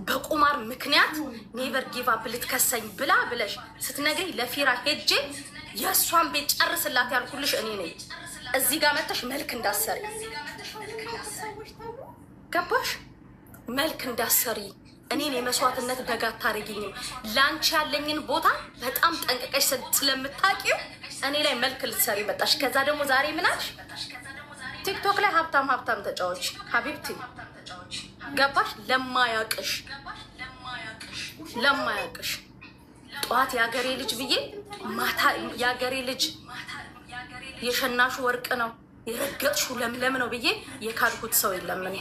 በቁማር ምክንያት ኔቨር ጊቭ አፕ ልትከሰኝ ብላ ብለሽ ስትነግሪ ለፊራ ሄጄ የእሷን ቤት ጨርስላት ያልኩልሽ እኔ ነኝ። እዚህ ጋር መጥተሽ መልክ እንዳሰሪ ገባሽ? መልክ እንዳሰሪ እኔን የመስዋዕትነት በጋ አታረጊኝም። ላንቺ ያለኝን ቦታ በጣም ጠንቅቀሽ ስለምታውቂው እኔ ላይ መልክ ልትሰሪ መጣሽ። ከዛ ደግሞ ዛሬ ምናልሽ? ቲክቶክ ላይ ሀብታም ተጫዎች ሀቢብቲ ገባሽ? ለማያቅሽ ጠዋት የአገሬ ልጅ ብዬ ማታ የአገሬ ልጅ የሸናሹ ወርቅ ነው የረገጥሹ ለምለም ነው ብዬ የካድኩት ሰው የለም። እኔ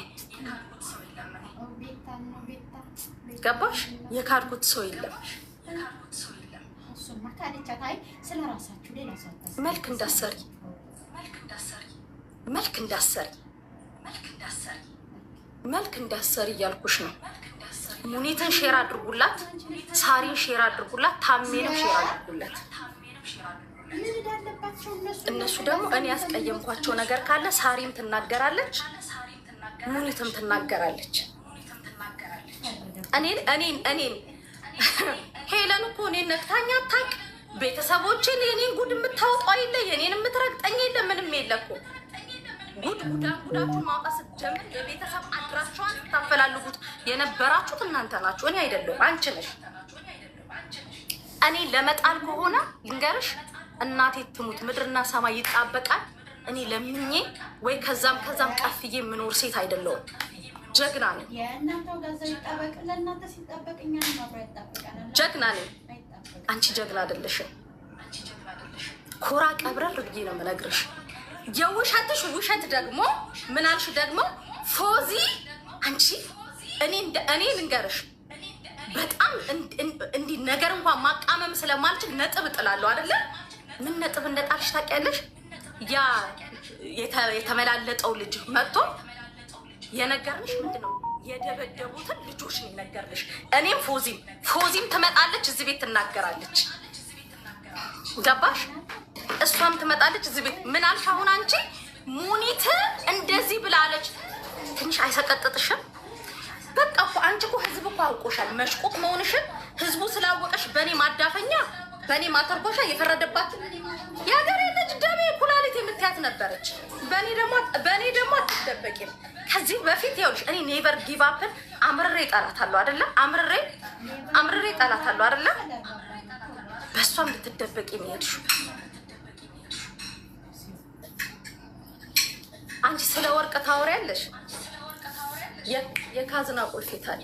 ገባሽ? የካድኩት ሰው የለም። መልክ እንዳሰሪ እያልኩሽ ነው። ሙኒትን ሼር አድርጉላት፣ ሳሪን ሼር አድርጉላት፣ ታሜንም ሼር አድርጉላት። እነሱ ደግሞ እኔ ያስቀየምኳቸው ነገር ካለ ሳሪም ትናገራለች፣ ሙኒትም ትናገራለች። እኔን ሄለን እኮ እኔን ነክታኝ አታውቅ። ቤተሰቦቼን የኔን ጉድ የምታወጣው የለ፣ የኔን የምትረግጠኝ የለ፣ ምንም የለ እኮ። ጉዳችሁን ማውጣት ስትጀምር የቤተሰብ አድራችኋን ታፈላልጉት የነበራችሁት እናንተ ናችሁ፣ እኔ አይደለሁም፣ አንቺ ነሽ። እኔ ለመጣል ከሆነ ልንገርሽ፣ እናቴ ትሙት ምድርና ሰማይ ይጣበቃል። እኔ ለምኜ ወይ ከዛም ቀፍዬ የምኖር ሴት አይደለሁም። ጀግና ነኝ፣ ጀግና ነኝ። አንቺ ጀግና አይደለሽም። ኮራ ቀብረር ብዬ ነው የምነግርሽ። የውሸትሽ ውሸት ደግሞ ምን አልሽ ደግሞ ፎዚ? አንቺ እኔ ልንገርሽ በጣም እንዲህ ነገር እንኳን ማቃመም ስለማልችል ነጥብ እጥላለሁ አይደለ? ምን ነጥብ እንደጣልሽ ታውቂያለሽ? ያ የተመላለጠው ልጅ መጥቶ የነገርንሽ ምንድን ነው? የደበደቡትን ልጆች ነው የነገርንሽ። እኔም ፎዚም ትመጣለች እዚህ ቤት ትናገራለች። ገባሽ? እሷም ትመጣለች እዚህ ቤት። ምን አልሽ አሁን አንቺ? ሙኒት እንደዚህ ብላለች። ትንሽ አይሰቀጥጥሽም? በቃ እኮ አንቺ እኮ ህዝብ እኮ አውቆሻል። መሽቁቅ መሆንሽን ህዝቡ ስላወቀሽ በእኔ ማዳፈኛ በእኔ ማተርቦሻ የፈረደባት የሀገሬ ልጅ ደሜ ኩላሊት የምትያት ነበረች። በእኔ ደግሞ አትደበቂም። ከዚህ በፊት ይኸውልሽ እኔ ኔቨር ጊቭ አፕን አምርሬ እጠላታለሁ አይደለ? አምርሬ እጠላታለሁ አይደለ? በእሷም ልትደበቂ ነው የሄድሽው። አንቺ ስለ ወርቅ ታወሪያለሽ። የካዝና ቁልፍ የታለ?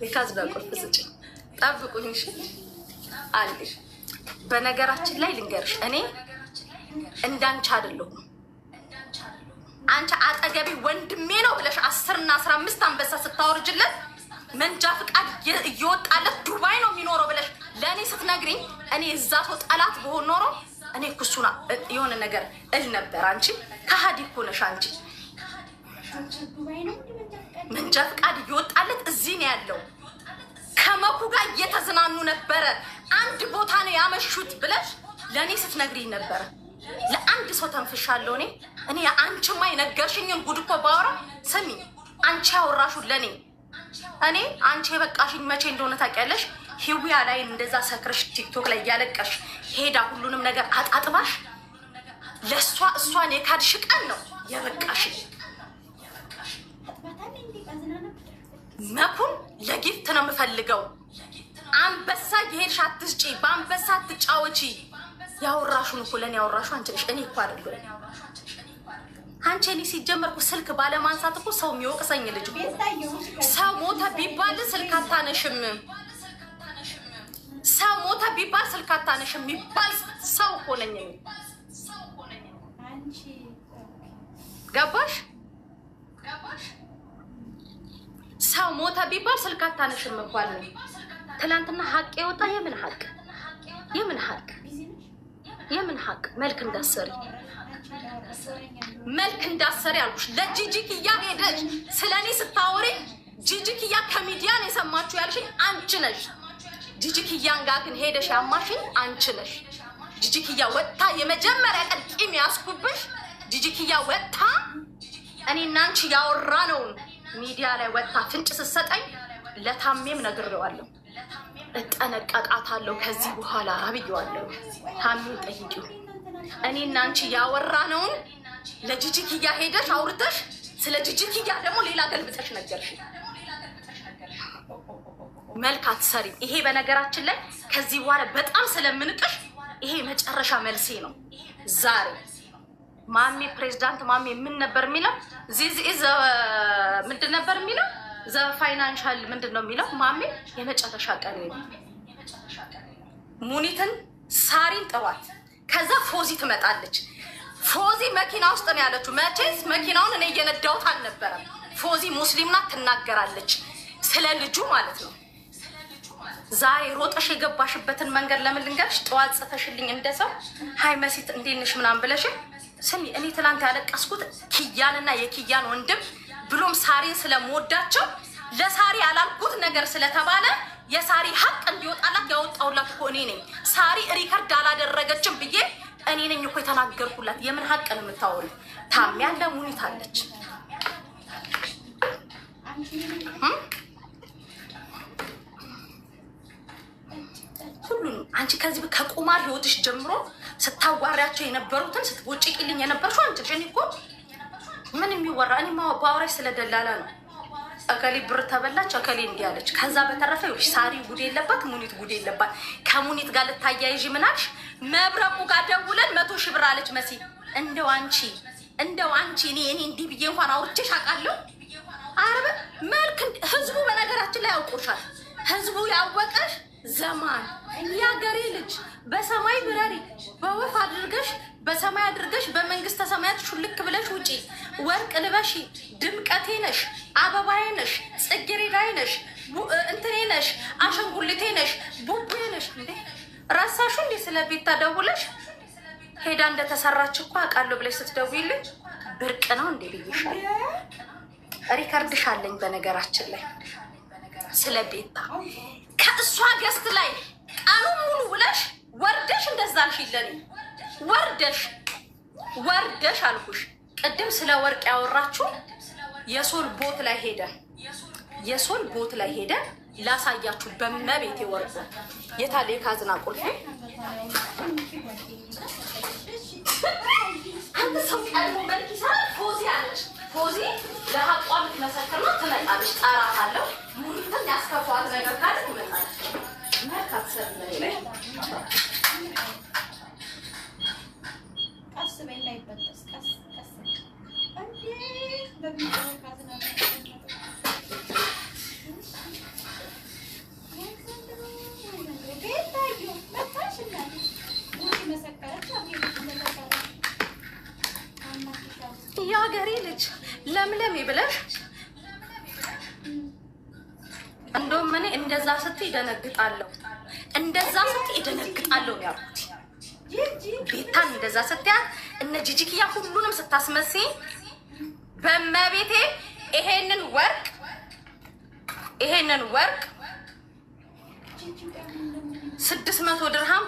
የካዝና ቁልፍ ስጭኝ፣ ጠብቁኝ። እሺ አለሽ። በነገራችን ላይ ልንገርሽ፣ እኔ እንዳንቺ አይደለሁም። አንቺ አጠገቤ ወንድሜ ነው ብለሽ 10 እና 15 አንበሳ ስታወርጅለት መንጃ ፍቃድ እየወጣለት ዱባይ ነው የሚኖረው ብለሽ ለእኔ ስትነግሪኝ እኔ እዛ ሰው ጠላት በሆን ኖሮ እኔ ኩሱና የሆነ ነገር እል ነበር። አንቺ ከሃዲ እኮ ነሽ። አንቺ መንጃ ፍቃድ እየወጣለት እዚህ ነው ያለው፣ ከመኩ ጋር እየተዝናኑ ነበረ፣ አንድ ቦታ ነው ያመሹት ብለሽ ለእኔ ስትነግሪኝ ነበረ። ለአንድ ሰው ተንፍሻለሁ እኔ አንቺማ የነገርሽኝን ጉድ እኮ ባወራ ስሚ፣ አንቺ ያወራሹን ለእኔ አንቺ የበቃሽኝ መቼ እንደሆነ ታውቂያለሽ? ሂዊያ ላይ እንደዛ ሰክረሽ ቲክቶክ ላይ እያለቀሽ ሄዳ ሁሉንም ነገር አጣጥባሽ እሷን የካድሽ ቀን ነው የበቃሽኝ። መኩን ለጊፍት ነው የምፈልገው። አንበሳ የሄድሽ አትስጪ፣ በአንበሳ አትጫወቺ። ያወራሹን እኮ ለእኔ ያወራሹ አንቺ ነሽ፣ እኔ እኮ አይደለሁም። አንቺ እኔ ሲጀመር እኮ ስልክ ባለማንሳት እኮ ሰው የሚወቅሰኝ ልጅ እኮ። ሰው ሞተ ቢባል ስልክ አታነሽም፣ ሰው ሞተ ቢባል ስልክ አታነሽም የሚባል ሰው እኮ ነኝ እኔ። ገባሽ? ሰው ሞተ ቢባል ስልክ አታነሽም የሚባል ነው። ትናንትና ሀቅ የወጣ የምን ሀቅ? መልክ እንዳሰሪ አልኩሽ። ለጂጂክያ ሄደሽ ስለኔ ስታወሪ ጂጂክያ ከሚዲያ ነው የሰማችሁ ያልሽኝ አንቺ ነሽ። ጂጂክያን ጋር ግን ሄደሽ ያማሽኝ አንቺ ነሽ። ጂጂክያ ወጥታ የመጀመሪያ ቀን ቂም ያስኩብሽ ጂጂክያ ወጥታ እኔና አንቺ ያወራነውን ሚዲያ ላይ ወጣ ፍንጭ ስትሰጠኝ ለታሜም ነግሬዋለሁ። እጠነቀቃታለሁ ከዚህ በኋላ ብዬዋለሁ። ታሜን ጠይቂው። እኔና አንቺ ያወራነውን ለጂጂኪያ ሄደሽ አውርተሽ ስለ ጂጂኪያ ደግሞ ሌላ ገልብጠሽ ነገርሽ። መልክ አትሰሪም። ይሄ በነገራችን ላይ ከዚህ በኋላ በጣም ስለምንቅሽ ይሄ መጨረሻ መልሴ ነው። ዛሬ ማሜ ፕሬዚዳንት ማሜ ምን ነበር የሚለው? ምንድን ነበር የሚለው? ዘ ፋይናንሻል ምንድን ነው የሚለው? ማሜ የመጨረሻ ቀን ነው። ሙኒትን ሳሪን ጥሯት። ከዛ ፎዚ ትመጣለች። ፎዚ መኪና ውስጥ ነው ያለችው። መቼስ መኪናውን እኔ እየነዳሁት አልነበረም። ፎዚ ሙስሊም ናት፣ ትናገራለች ስለ ልጁ ማለት ነው። ዛሬ ሮጠሽ የገባሽበትን መንገድ ለምን ልንገርሽ? ጠዋት ጽፈሽልኝ እንደሰው ሀይ መሲት እንዴት ነሽ ምናምን ብለሽ ስሚ፣ እኔ ትላንት ያለቀስኩት ኪያንና የኪያን ወንድም ብሎም ሳሪን ስለምወዳቸው ለሳሪ ያላልኩት ነገር ስለተባለ የሳሪ ሀቅ እንዲወጣላት ያወጣሁላት እኮ እኔ ነኝ። ሳሪ ሪከርድ አላደረገችም ብዬ እኔ ነኝ እኮ የተናገርኩላት። የምን ሀቅ ነው የምታወሪ? ታሚ ያለ ሙኒት አለች። ሁሉንም አንቺ ከዚህ ከቁማር ህይወትሽ ጀምሮ ስታዋሪያቸው የነበሩትን ስትቦጭቂልኝ የነበርሽው አንቺ ነሽ። እኔ እኮ ምን የሚወራ እኔ ባወራሽ ስለደላላ ነው። እከሌ ብር ተበላች፣ እከሌ እንዲህ አለች። ከዛ በተረፈ ሳሪ ጉድ የለባት፣ ሙኒት ጉድ የለባት። ከሙኒት ጋር ልታያይዥ ምናልሽ? መብረቁ ጋር ደውለን 100 ሺህ ብር አለች መሲ። እንደው አንቺ እኔ እንዲህ ብዬ እንኳን አውርቼሽ አውቃለሁ? አረበ መልክ ህዝቡ በነገራችን ላይ ያውቆሻል። ህዝቡ ያወቀሽ ዘማን ያገሬ ልጅ በሰማይ ብረሪ በወፍ አድርገሽ በሰማይ አድርገሽ በመንግስተ ሰማያት ሹልክ ብለሽ ውጪ። ወርቅ ልበሺ፣ ድምቀቴ ነሽ፣ አበባዬ ነሽ፣ ጽጌረዳዬ ነሽ፣ እንትኔ ነሽ፣ አሸንጉልቴ ነሽ፣ ቡቡዬ ነሽ። እንዴ ረሳሹ እንዴ? ስለ ቤት ተደውለሽ ሄዳ እንደተሰራች እኮ አውቃለሁ ብለሽ ስትደውይልኝ ብርቅ ነው እንዴ ብዬሻል። ሪከርድሽ አለኝ በነገራችን ላይ ስለ ቤታ ከእሷ ገስት ላይ ቀኑን ሙሉ ብለሽ ወርደሽ እንደዛ አልሽለኝ። ወርደሽ አልኩሽ። ቅድም ስለ ወርቅ ያወራችሁ የሶል ቦት ላይ ሄደ ላሳያችሁ። በመቤት ወርቁ የታለ? የካዝና ቁልፍ አንተ ሰው ቀድሞ መልክ ይሰራል። ፎዚ አለች። ፎዚ ለሀቋ ምትመሰክር ነው። ትመጣለች። ጠራታለሁ። ሙሉትን ያስከፋት ነገር ካለ ትመጣለች። መልካት ሰብለ ላይ ቀስ በይ ላይ በተስ ቀስ እንዴ በሚለው ካዝና የሀገሬ ልጅ ለምለም ብለሽ እንደውም እኔ እንደዛ ስትይ እደነግጣለሁ ያልኩት ቤታን እንደዛ ስትያት እነ ጂጂኪያ ሁሉንም ስታስመስይ በመቤቴ ይሄንን ወርቅ 600 ድርሃም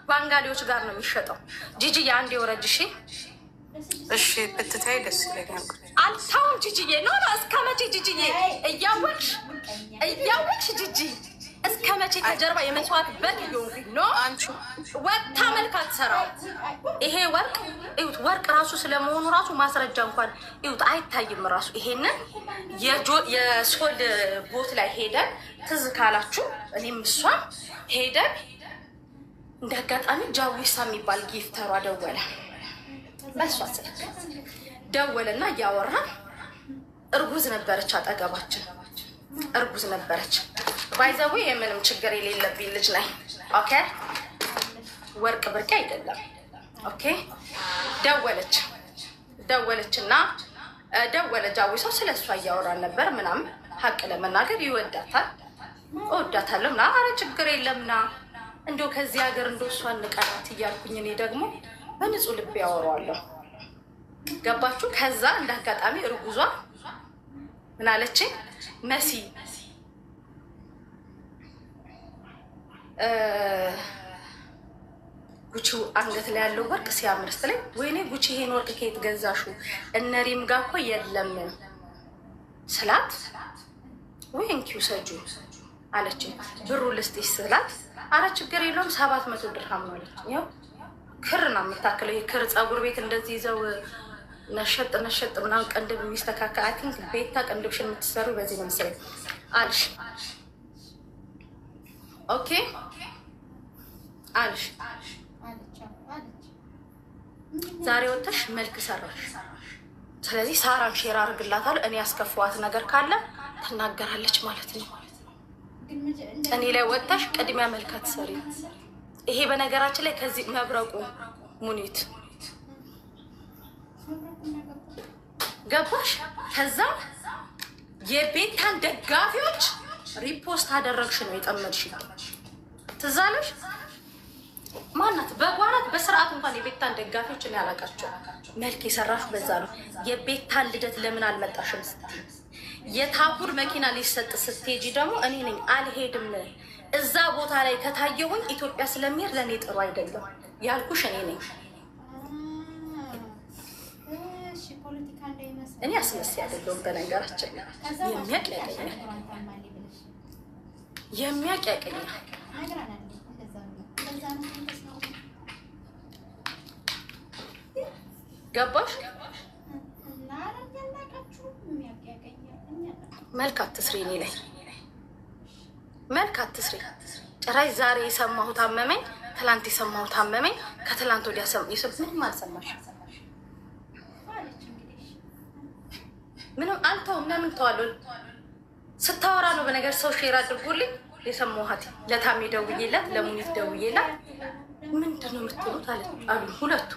ባንጋሊዎች ጋር ነው የሚሸጠው። ጂጂ የአንድ የወረጅ እሺ ብትታይ ደስ ይለኛል። አልታውም ጂጂዬ ነው እስከ መቼ ጂጂዬ እያወቅሽ ጂጂ እስከ መቼ ከጀርባ የመስዋዕት በት ይሆንኩኝ ነው። አንቺ ወጣ መልካት ሰራው። ይሄ ወርቅ ራሱ ስለመሆኑ ራሱ ማስረጃ እንኳን አይታይም ራሱ። ይሄንን የሶል ቦት ላይ ሄደን ትዝ ካላችሁ እኔም እሷም ሄደን እንደ አጋጣሚ ጃዊሳ የሚባል ጊፍተሯ ደወለ። በሷ ስልክ ደወለና እያወራን እርጉዝ ነበረች፣ አጠገባችን እርጉዝ ነበረች። ባይዘው የምንም ችግር የሌለብኝ ልጅ ነኝ። ኦኬ ወርቅ ብርቅ አይደለም። ኦኬ ደወለችና ጃዊሳው ስለሷ እያወራን ነበር ምናምን። ሀቅ ለመናገር ይወዳታል፣ እወዳታለሁ ምናምን። ኧረ ችግር የለምና እንደው ከዚህ ሀገር እንደው እሷ እንቀራት እያልኩኝ እኔ ደግሞ በንጹህ ልብ ያወራዋለሁ። ገባችሁ? ከዛ እንደ አጋጣሚ እርጉዟ ምን አለችኝ? መሲ ጉቺ አንገት ላይ ያለው ወርቅ ሲያምር ስትለኝ፣ ወይኔ ጉቺ ይሄን ወርቅ ከየት ገዛሹ? እነ ሪም ጋር እኮ የለም ስላት ወይ እንኪው ሰጁ አለችኝ። ብሩ ልስጥሽ ስላት አረ ችግር የለውም 700 ድርሃም ነው አለች። ያው ክር ነው የምታክለው የክር ፀጉር ቤት እንደዚህ ይዘው ነሸጥ ምናምን ቅንድብ የሚስተካከል አይ ቲንክ ቤታ ቅንድብሽን የምትሰሩ በዚህ ነው መሰለኝ አልሽ። ኦኬ አልሽ። ዛሬ ወጥተሽ መልክ ሰራሽ። ስለዚህ ሳራን ሼር አድርግላታለሁ። እኔ ያስከፋዋት ነገር ካለ ትናገራለች ማለት ነው። እኔ ላይ ወጥተሽ ቅድሚያ መልክ አትሰሪ። ይሄ በነገራችን ላይ ከዚህ መብረቁ ሙኒት ገባሽ? ከዛ የቤታን ደጋፊዎች ሪፖስት አደረግሽ ነው የጠመድሽ። ትዝ አለሽ? ማናት በጓናት በስርዓት እንኳን የቤታን ደጋፊዎች እኔ አላውቃቸው። መልክ የሰራሽ በዛ ነው። የቤታን ልደት ለምን አልመጣሽም ስትይ፣ የታኩር መኪና ሊሰጥ ስትሄጂ ደግሞ እኔ ነኝ አልሄድም፣ እዛ ቦታ ላይ ከታየሁኝ ኢትዮጵያ ስለሚሄድ ለእኔ ጥሩ አይደለም ያልኩሽ እኔ ነኝ። እኔ አስመሳይ አይደለሁም። በነገራችን የሚያውቅ ያቀኛል። ገባሽ? መልክ አትስሪ፣ እኔ ላይ መልክ አትስሪ። ጭራሽ ዛሬ የሰማሁት አመመኝ፣ ትላንት የሰማሁት አመመኝ፣ ከትላንት ወዲያ ምንም አልሰማሽ። ምንም አልተውም። ለምን ተዋለሁ? ስታወራ ነው በነገር ሰው ሼር አድርጎልኝ የሰማኋት። ለታሜ ደውዬላት፣ ለሙኒት ደውዬላት ምንድን ነው የምትሉት አሉ ሁለቱ።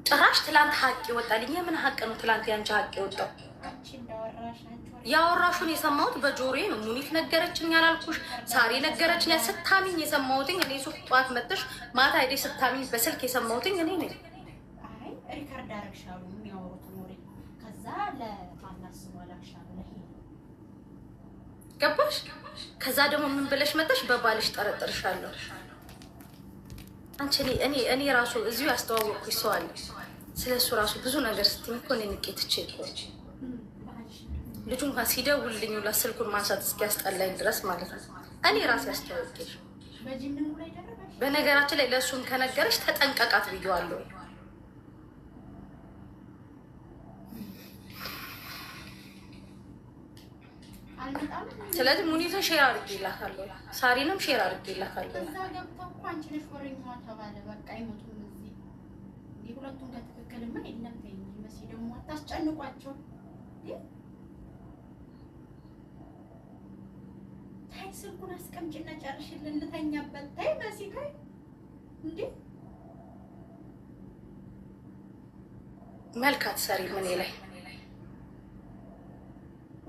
ጭራሽ ትላንት ሀቅ ይወጣልኝ። የምን ሀቅ ነው ትላንት ያንቺ ሀቅ የወጣው? ያወራሹን የሰማሁት በጆሮዬ ነው። ሙኒት ነገረችኝ ያላልኩሽ፣ ሳሪ ነገረችኝ። ስታሚኝ የሰማሁትኝ እኔ ሱቅ ጠዋት መጥተሽ ማታ ሄደሽ ስታሚኝ በስልክ የሰማሁትኝ እኔ ነኝ። ሪካርድ አረግሻሉ የሚያወሩትን ወሬ ከዛ ገባሽ? ከዛ ደግሞ ምን ብለሽ መጣሽ? በባልሽ ጠረጥርሻለሁ። አንቺ እኔ ራሱ እዚሁ ያስተዋወቅኩሽ ሰው አለ። ስለሱ ራሱ ብዙ ነገር ስትይኝ እኮ እኔ ንቄ ትቼ እኮ ልጁ እንኳን ሲደውልልኝ ሁላ ስልኩን ማንሳት እስኪያስጠላኝ ድረስ ማለት ነው። እኔ ራሴ ያስተዋወቅሽ። በነገራችን ላይ ለእሱም ከነገረች ተጠንቀቃት ብዬዋለሁ። ስለዚህ ሙኒትን ሼር አድርጌላታለሁ፣ ሳሪንም ሼር አድርጌላታለሁ። እዛ ገብተው እኮ አንቺ ነሽ ወሬኛዋ ተባለ። በቃ አይሞቱም እዚህ እንዲህ ሁለቱም ከትክክልማ የለም። ተይ እንጂ መሲ ደግሞ አታስጨንቋቸው። ታይ ስልኩን አስቀምጪና ጨርሽልን ልተኛበት። ታይ መሲ ታይ እንዴ መልካት ሰሪ ምን ላይ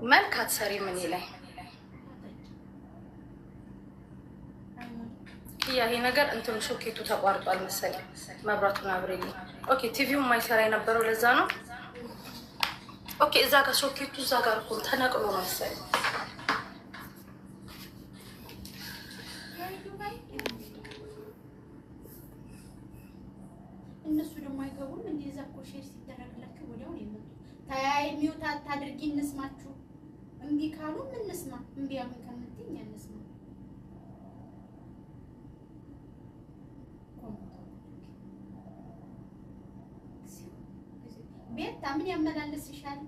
መልካት ሰሪ ምን ላይ ይሄ ነገር እንትኑ ሶኬቱ ተቋርጧል መሰለኝ። መብራቱን አብሬልኝ። ኦኬ ቲቪውን ማይሰራ የነበረው ለዛ ነው። ኦኬ እዛ ጋር ሶኬቱ እዛ ጋር እኮ ተነቅሎ ነው መሰለኝ። እነሱ ደግሞ አይገቡም። እንደዛ እኮ ሼር ሲደረግላችሁ ወዲያው ነው የሚመጡት። ተያይ ሚውት አታድርጊ እንስማችሁ። እምቢ ካሉ እንስማ፣ እምቢ ያሉን ከምትይኝ እንስማ። ቤታ ምን ያመላለስሻል?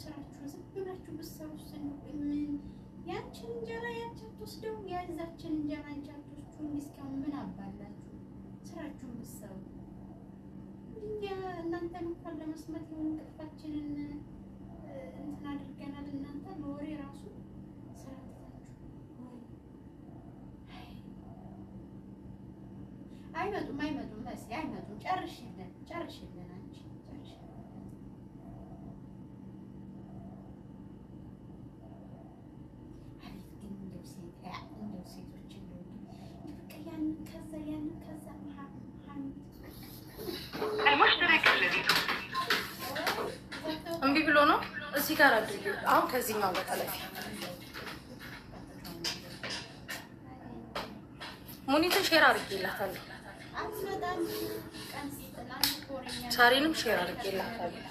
ስራችሁ ዝም ብላችሁ ብትሰሩት ምን ያንቺን እንጀራ ያንቺ አትወስደው፣ የዛችን እንጀራ አንቺ አትወስዱ። እስካሁን ምን አባላችሁ? ስራችሁን ብትሰሩ እኛ እናንተን እንኳን ለመስማት የሆነ እንቅልፋችንን እንትን አድርገናል። እናንተ ለወሬ ራሱ ስራ ትታችሁ አይመጡም መሲ አይመጡም። ጨርሽልን አንቺ እምቢ ብሎ ነው እዚህ ጋር አድርጊ። አሁን ከዚህኛው በተለይ ሙኒትን ሼር አድርጌላታለሁ። ሳሪንም ሼር አድርጌላታለሁ።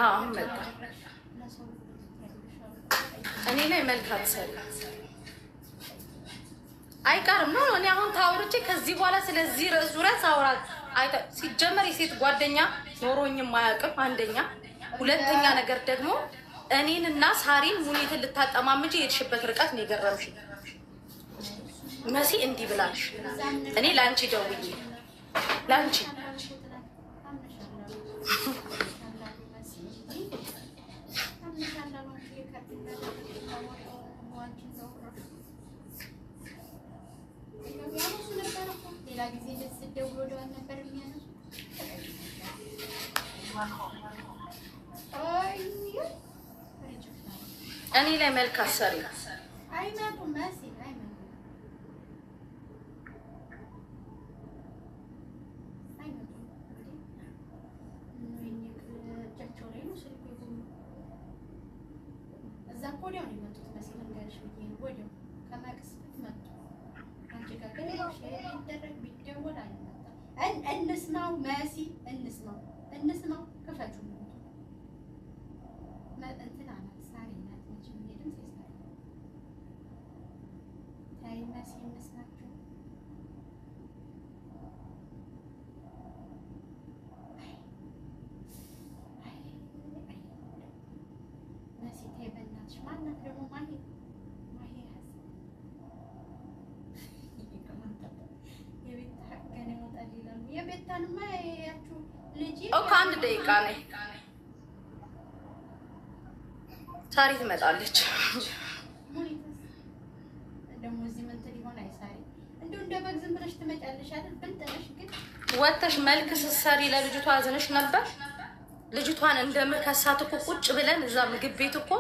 አሁን መጣ። እኔ ላይ መልካት ሰሪ አይቀርም ነው። እኔ አሁን ታውርቼ ከዚህ በኋላ ስለዚህ ርዕስ ዙሪያ ሳውራት ሲጀመር የሴት ጓደኛ ኖሮኝም አያውቅም። አንደኛ፣ ሁለተኛ ነገር ደግሞ እኔንና ሳሪን ሙኒትን ልታጠማምጂ የሄድሽበት ርቀት ነው የገረምሽ። መሲ እንዲህ ብላሽ እኔ ለአንቺ ደውዬ ለአንቺ ሌላ ጊዜ ደውሎ ደዋል ነበር የሚያነሱ እኔ ላይ መልክ አሰሪ አይመጡም። መሲ እዛ እኮ ወዲያው ነው የመጡት። መሲ ልንገርሽ ብዬሽ ነው ወዲያው ከመቅስፈት መጡ። አንቺ ጋር ግን ቢደረግ ቢደወል አይመጣም። እንስማው መሲ እንስማው ክፈቹ እንትን አላት ሳሪ ናት እንጂ ምንም ሲሳይ ታይ መሲ እንስማችሁ መሲ ታይ በእናትሽ ማናት ደግሞ ማሂ የቤታንማ ያችሁ ልጅ አንድ ደቂቃ ነኝ። ሳሪ ትመጣለች። ደግሞ እዚህ ምን ሊሆን አይሳሪ እንደው እንደ በግ ዝም ብለሽ ትመጫለሽ አይደል? ብንጠለሽ ግን ወተሽ መልክ ስትሰሪ ለልጅቷ አዝነሽ ነበር። ልጅቷን እንደምከሳት እኮ ቁጭ ብለን እዛ ምግብ ቤት እኮ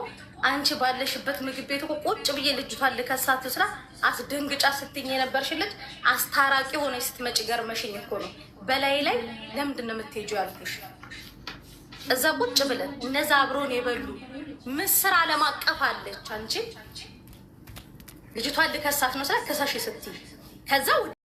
አንቺ ባለሽበት ምግብ ቤት እኮ ቁጭ ብዬ ልጅቷን ልከሳት ስራ አስደንግጫ ስትኝ የነበርሽ ልጅ አስታራቂ ሆነሽ ስትመጪ ገርመሽኝ እኮ ነው። በላይ ላይ ለምንድን ነው የምትሄጂው ያልኩሽ። እዛ ቁጭ ብለን እነዛ አብሮን የበሉ ምስር ዓለም አቀፍ አለች። አንቺ ልጅቷን ልከሳት ነው ስራ ከሳሽ ስትይ ከዛ